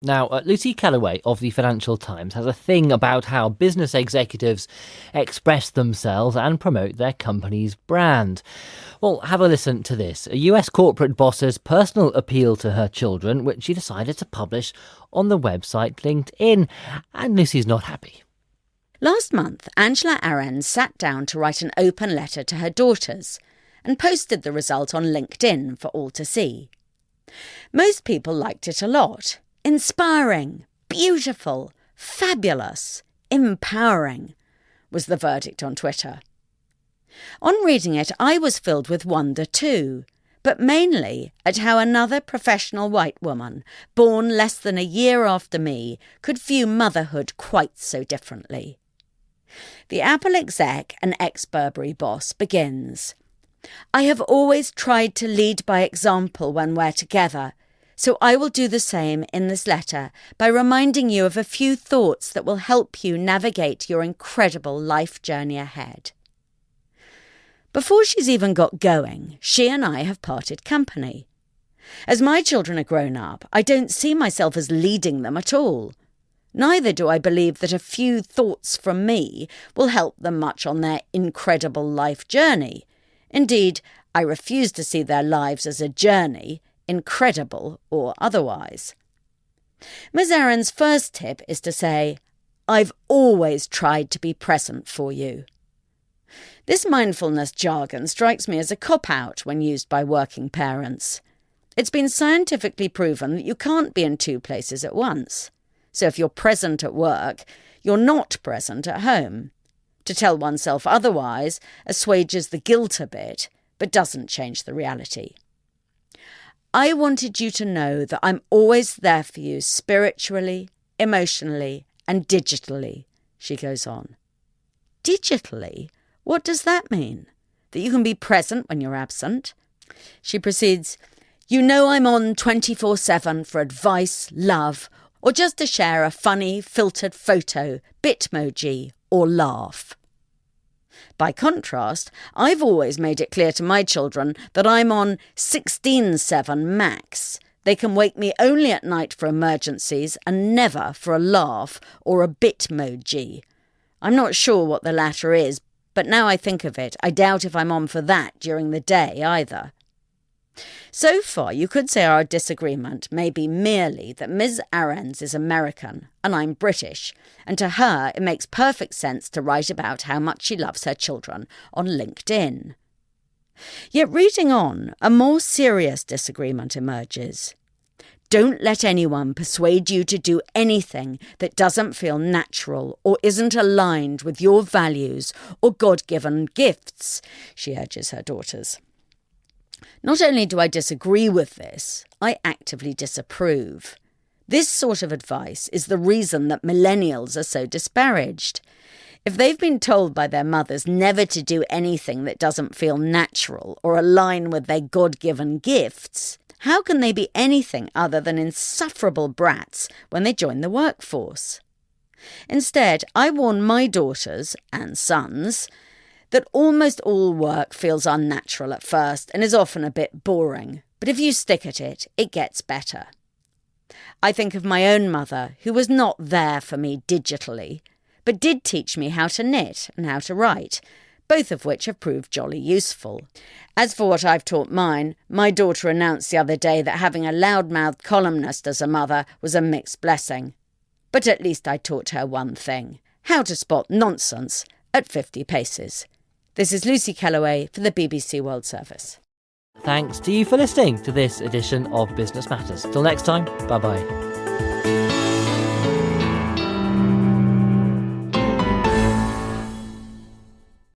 Now, Lucy Kellaway of the Financial Times has a thing about how business executives express themselves and promote their company's brand. Well, have a listen to this. A US corporate boss's personal appeal to her children, which she decided to publish on the website LinkedIn. And Lucy's not happy. Last month, Angela Ahrens sat down to write an open letter to her daughters and posted the result on LinkedIn for all to see. Most people liked it a lot. Inspiring, beautiful, fabulous, empowering was the verdict on Twitter. On reading it, I was filled with wonder too, but mainly at how another professional white woman, born less than a year after me, could view motherhood quite so differently. The Apple exec and ex-Burberry boss begins, "I have always tried to lead by example when we're together, so I will do the same in this letter by reminding you of a few thoughts that will help you navigate your incredible life journey ahead." Before she's even got going, she and I have parted company. As my children are grown up, I don't see myself as leading them at all. Neither do I believe that a few thoughts from me will help them much on their incredible life journey. Indeed, I refuse to see their lives as a journey, incredible or otherwise. Ms. Ahrens' first tip is to say, "I've always tried to be present for you." This mindfulness jargon strikes me as a cop-out when used by working parents. It's been scientifically proven that you can't be in two places at once. So if you're present at work, you're not present at home. To tell oneself otherwise assuages the guilt a bit, but doesn't change the reality. "I wanted you to know that I'm always there for you spiritually, emotionally, and digitally," she goes on. Digitally? What does that mean? That you can be present when you're absent? She proceeds, "You know I'm on 24/7 for advice, love, or just to share a funny, filtered photo, Bitmoji, or laugh." By contrast, I've always made it clear to my children that I'm on 16/7 max. They can wake me only at night for emergencies and never for a laugh or a Bitmoji. I'm not sure what the latter is, but now I think of it, I doubt if I'm on for that during the day either. So far, you could say our disagreement may be merely that Ms. Ahrens is American and I'm British, and to her it makes perfect sense to write about how much she loves her children on LinkedIn. Yet reading on, a more serious disagreement emerges. Don't let anyone persuade you to do anything that doesn't feel natural or isn't aligned with your values or God-given gifts, she urges her daughters. Not only do I disagree with this, I actively disapprove. This sort of advice is the reason that millennials are so disparaged. If they've been told by their mothers never to do anything that doesn't feel natural or align with their God-given gifts, how can they be anything other than insufferable brats when they join the workforce? Instead, I warn my daughters and sons that almost all work feels unnatural at first and is often a bit boring, but if you stick at it, it gets better. I think of my own mother, who was not there for me digitally, but did teach me how to knit and how to write, both of which have proved jolly useful. As for what I've taught mine, my daughter announced the other day that having a loudmouthed columnist as a mother was a mixed blessing. But at least I taught her one thing: how to spot nonsense at 50 paces. This is Lucy Kellaway for the BBC World Service. Thanks to you for listening to this edition of Business Matters. Till next time, bye-bye.